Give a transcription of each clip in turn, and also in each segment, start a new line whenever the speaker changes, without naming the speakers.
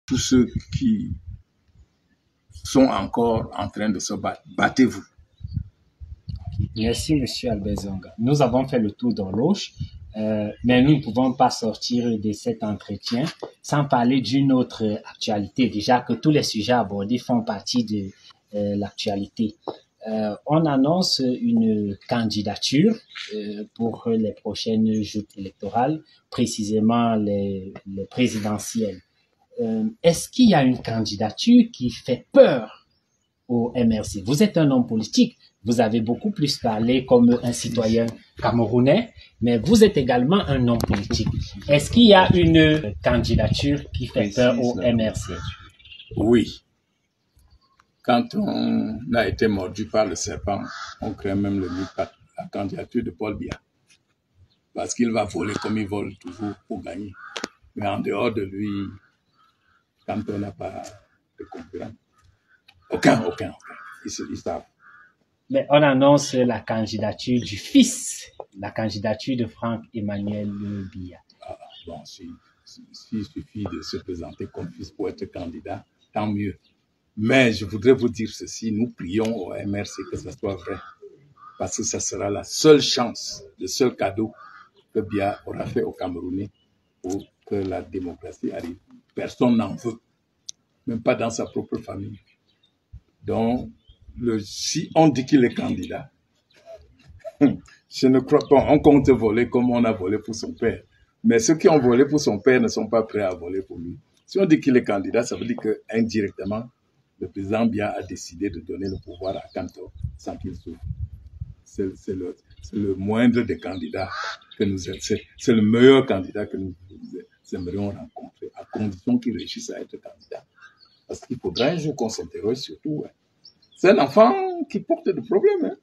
tous ceux qui sont encore en train de se battre, battez-vous.
Merci, M. Albert Zonga. Nous avons fait le tour d'horloge, mais nous ne pouvons pas sortir de cet entretien sans parler d'une autre actualité. Déjà que tous les sujets abordés font partie de l'actualité. On annonce une candidature pour les prochaines joutes électorales, précisément les présidentielles. Est-ce qu'il y a une candidature qui fait peur au MRC? Vous êtes un homme politique, vous avez beaucoup plus parlé comme un citoyen camerounais, mais vous êtes également un homme politique. Est-ce qu'il y a une candidature qui fait peur au MRC?
Oui. Quand on a été mordu par le serpent, on craint même le mythe, la candidature de Paul Biya. Parce qu'il va voler comme il vole toujours pour gagner. Mais en dehors de lui, quand on n'a pas de concurrent, aucun. Ils savent.
Mais on annonce la candidature du fils, la candidature de Franck-Emmanuel Biya.
Ah, bon, s'il suffit de se présenter comme fils pour être candidat, tant mieux. Mais je voudrais vous dire ceci, nous prions au MRC que ce soit vrai. Parce que ça sera la seule chance, le seul cadeau que Biya aura fait aux Camerounais pour que la démocratie arrive. Personne n'en veut, même pas dans sa propre famille. Donc, si on dit qu'il est candidat, je ne crois pas, on compte voler comme on a volé pour son père. Mais ceux qui ont volé pour son père ne sont pas prêts à voler pour lui. Si on dit qu'il est candidat, ça veut dire qu'indirectement, le président Biya a décidé de donner le pouvoir à Kantor sans qu'il souffre. C'est le moindre des candidats que nous aimons. C'est le meilleur candidat que nous aimerions rencontrer, à condition qu'il réussisse à être candidat. Parce qu'il faudra un jour qu'on s'interroge surtout. C'est un enfant qui porte des problèmes.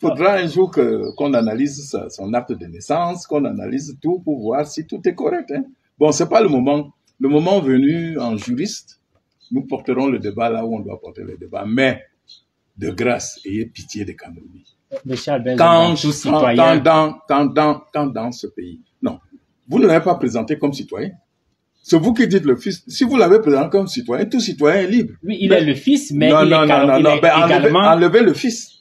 Il faudra un jour qu'on analyse son acte de naissance, qu'on analyse tout pour voir si tout est correct. Bon, c'est pas le moment. Le moment venu, en juriste, nous porterons le débat là où on doit porter le débat. Mais, de grâce, ayez pitié des Camerounais. Quand dans ce pays, non, vous ne l'avez pas présenté comme citoyen. C'est vous qui dites le fils. Si vous l'avez présenté comme citoyen, tout citoyen est libre.
Oui, il est le fils, mais il est également...
Enlevez le fils.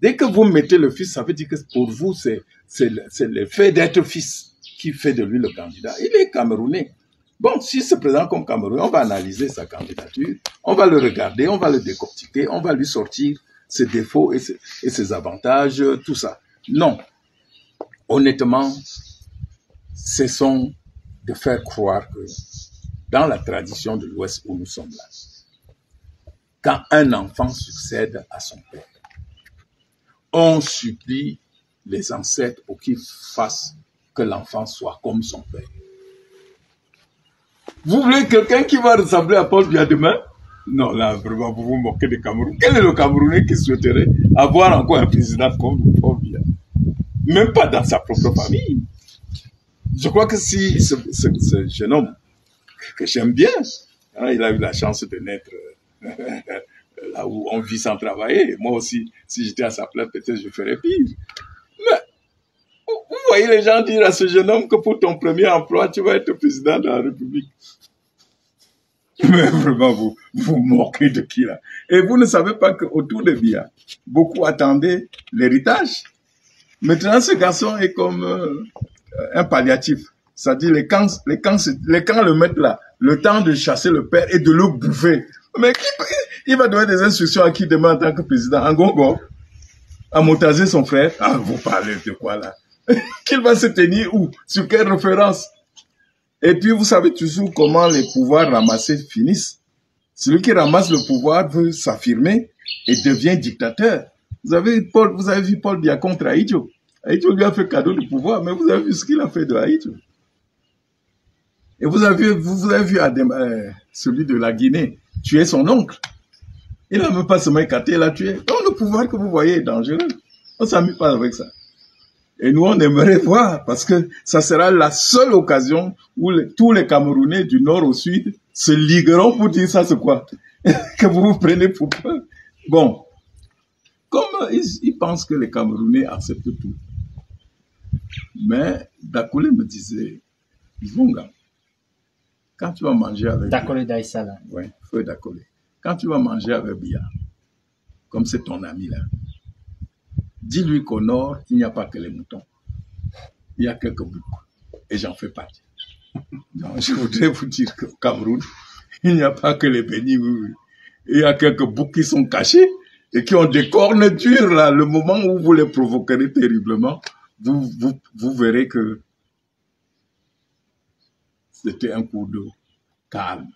Dès que vous mettez le fils, ça veut dire que pour vous, c'est le fait d'être fils qui fait de lui le candidat. Il est camerounais. Bon, s'il se présente comme Camerounais, on va analyser sa candidature, on va le regarder, on va le décortiquer, on va lui sortir ses défauts et ses avantages, tout ça. Non. Honnêtement, cessons de faire croire que dans la tradition de l'Ouest où nous sommes là, quand un enfant succède à son père, on supplie les ancêtres pour qu'ils fassent que l'enfant soit comme son père. Vous voulez quelqu'un qui va ressembler à Paul Biya demain? Non, là, vraiment, vous vous moquez des Camerounais. Quel est le Camerounais qui souhaiterait avoir encore un président comme Paul Biya? Même pas dans sa propre famille. Je crois que si ce jeune homme, que j'aime bien, il a eu la chance de naître là où on vit sans travailler. Moi aussi, si j'étais à sa place, peut-être je ferais pire. Mais vous voyez les gens dire à ce jeune homme que pour ton premier emploi, tu vas être président de la République. Mais vraiment, vous moquez de qui là? Et vous ne savez pas qu'autour de Biya, beaucoup attendaient l'héritage. Maintenant, ce garçon est comme un palliatif. C'est-à-dire les camps le mettent là, le temps de chasser le père et de le bouffer. Mais il va donner des instructions à qui demain en tant que président? À Ngongo? À Montaser son frère? Ah, vous parlez de quoi là? Qu'il va se tenir où? Sur quelle référence? Et puis vous savez toujours comment les pouvoirs ramassés finissent. Celui qui ramasse le pouvoir veut s'affirmer et devient dictateur. Vous avez vu Paul Biya contre Ahidjo. Ahidjo lui a fait cadeau de pouvoir, mais vous avez vu ce qu'il a fait de Ahidjo. Et vous avez vu celui de la Guinée tuer son oncle. Il n'a même pas seulement écarté, il l'a tué. Donc le pouvoir que vous voyez est dangereux. On ne s'amuse pas avec ça. Et nous, on aimerait voir, parce que ça sera la seule occasion où tous les Camerounais du nord au sud se ligueront pour dire ça, c'est quoi? Que vous vous prenez pour peur. Bon, comme ils pensent que les Camerounais acceptent tout. Mais Dakoulé me disait, Zvonga, Quand tu vas manger avec
Dakole Daïsala.
Oui, feu Dakole. Quand tu vas manger avec Biya, comme c'est ton ami là, dis-lui qu'au nord, il n'y a pas que les moutons. Il y a quelques boucs. Et j'en fais partie. Donc, je voudrais vous dire qu'au Cameroun, il n'y a pas que les bénis. Il y a quelques boucs qui sont cachés et qui ont des cornes dures là. Le moment où vous les provoquerez terriblement, vous verrez que c'était un cours d'eau calme,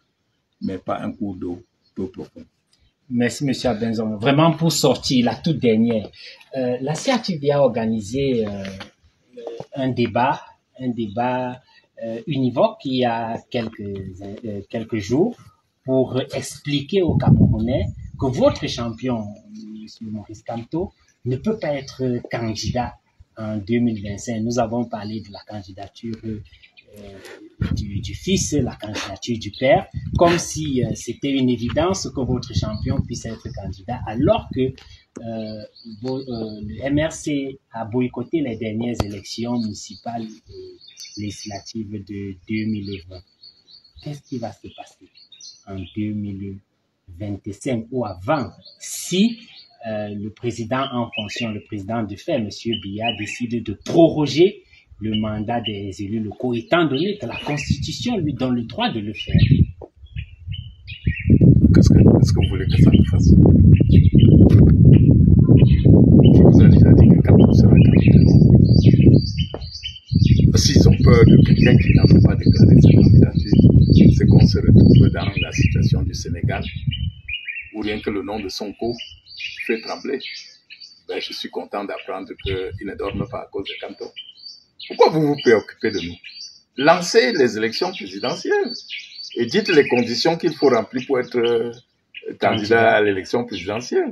mais pas un cours d'eau trop profond.
Merci, M. Abenzonga. Vraiment, pour sortir, la toute dernière, la CRTV a organisé un débat univoque il y a quelques jours pour expliquer aux Camerounais que votre champion, M. Maurice Kamto, ne peut pas être candidat en 2025. Nous avons parlé de la candidature du fils, la candidature du père, comme si c'était une évidence que votre champion puisse être candidat, alors que le MRC a boycotté les dernières élections municipales et législatives de 2020. Qu'est-ce qui va se passer en 2025 ou avant si le président en fonction, le président de fait, M. Biya, décide de proroger le mandat des élus locaux, étant donné que la Constitution lui donne le droit de le faire?
Qu'est-ce que vous voulez que ça me fasse? Je vous ai déjà dit que Kamto sera candidat. S'ils ont peur de quelqu'un qui n'a pas déclaré sa candidature, c'est qu'on se retrouve dans la situation du Sénégal, où rien que le nom de Sonko fait trembler. Ben, je suis content d'apprendre qu'il ne dorme pas à cause de Kamto. Pourquoi vous vous préoccupez de nous? Lancez les élections présidentielles et dites les conditions qu'il faut remplir pour être candidat à l'élection présidentielle.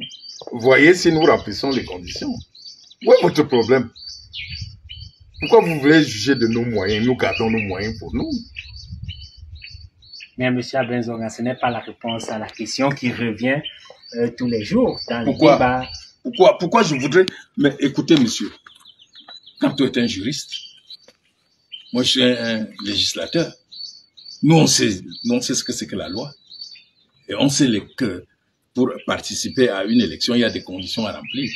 Voyez si nous remplissons les conditions. Où est votre problème? Pourquoi vous voulez juger de nos moyens? Nous gardons nos moyens pour nous.
Mais M. Abenzonga, ce n'est pas la réponse à la question qui revient tous les jours dans les débats.
Pourquoi je voudrais... Mais écoutez, monsieur, quand tu es un juriste, moi je suis un législateur. Nous, on sait ce que c'est que la loi. Et on sait que pour participer à une élection, il y a des conditions à remplir.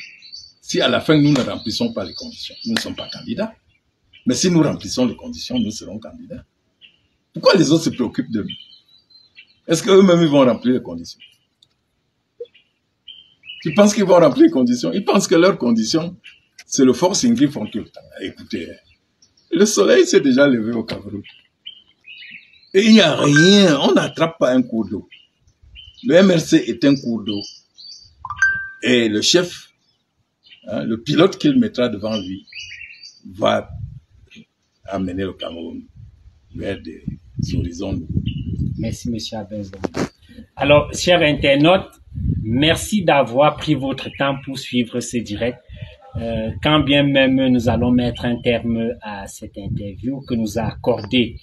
Si à la fin, nous ne remplissons pas les conditions, nous ne sommes pas candidats. Mais si nous remplissons les conditions, nous serons candidats. Pourquoi les autres se préoccupent de nous? Est-ce qu'eux-mêmes, ils vont remplir les conditions? Tu penses qu'ils vont remplir les conditions? Ils pensent que leurs conditions, c'est le forcing qu'ils font tout le temps. Écoutez, le soleil s'est déjà levé au Cameroun. Et il n'y a rien, on n'attrape pas un cours d'eau. Le MRC est un cours d'eau. Et le chef, le pilote qu'il mettra devant lui, va amener le Cameroun vers des horizons.
Merci, M. Abenzonga. Alors, chers internautes, merci d'avoir pris votre temps pour suivre ce direct. Quand bien même nous allons mettre un terme à cette interview que nous a accordé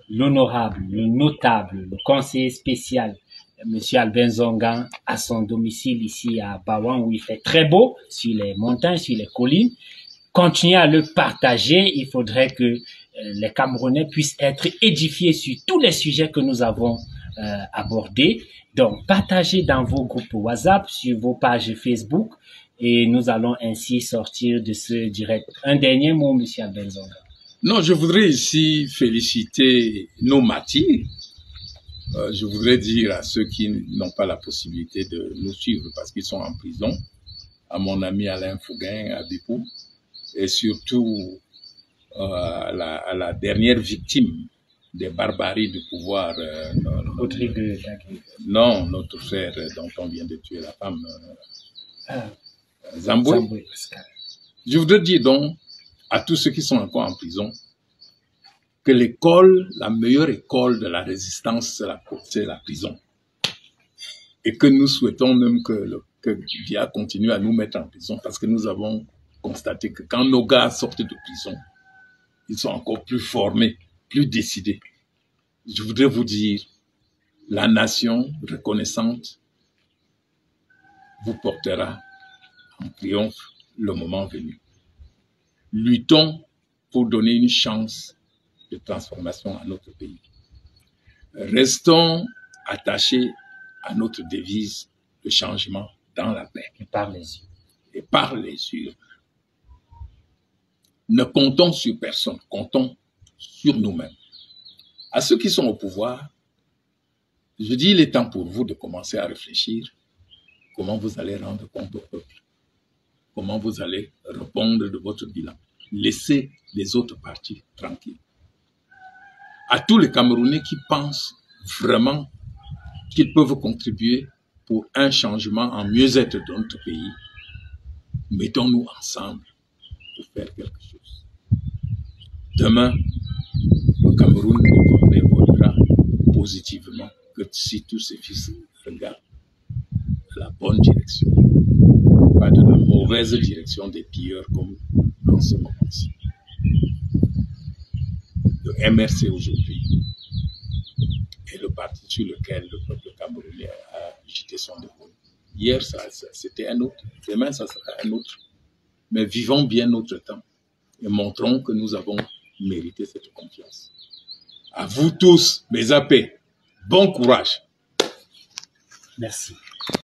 l'honorable, le notable, le conseiller spécial, M. Abenzonga, à son domicile ici à Bawan, où il fait très beau, sur les montagnes, sur les collines. Continuez à le partager. Il faudrait que les Camerounais puissent être édifiés sur tous les sujets que nous avons abordés. Donc, partagez dans vos groupes WhatsApp, sur vos pages Facebook, et nous allons ainsi sortir de ce direct. Un dernier mot, M. Abenzonga.
Non, je voudrais ici féliciter nos martyrs. Je voudrais dire à ceux qui n'ont pas la possibilité de nous suivre parce qu'ils sont en prison, à mon ami Alain Fouguin, à Bipou, et surtout à la dernière victime des barbaries du pouvoir. Non, notre frère dont on vient de tuer la femme, Zamboué. Je voudrais dire donc à tous ceux qui sont encore en prison que l'école, la meilleure école de la résistance, c'est la prison. Et que nous souhaitons même que Biya continue à nous mettre en prison parce que nous avons constaté que quand nos gars sortent de prison, ils sont encore plus formés, plus décidés. Je voudrais vous dire, la nation reconnaissante vous portera en triomphe le moment venu. Luttons pour donner une chance de transformation à notre pays. Restons attachés à notre devise, le changement dans la paix.
Et par les yeux.
Et par les yeux. Ne comptons sur personne, comptons sur nous-mêmes. À ceux qui sont au pouvoir, je dis, il est temps pour vous de commencer à réfléchir comment vous allez rendre compte au peuple, comment vous allez répondre de votre bilan. Laissez les autres partis tranquilles. À tous les Camerounais qui pensent vraiment qu'ils peuvent contribuer pour un changement en mieux-être de notre pays, mettons-nous ensemble pour faire quelque chose. Demain, le Cameroun évoluera positivement que si tous ces fils regardent la bonne direction, pas de la mauvaise direction des pilleurs comme en ce moment-ci. Le MRC aujourd'hui est le parti sur lequel le peuple camerounais a jeté son dévolu. Hier, c'était un autre, demain, ça sera un autre. Mais vivons bien notre temps et montrons que nous avons mérité cette confiance. À vous tous, mes AP, bon courage.
Merci.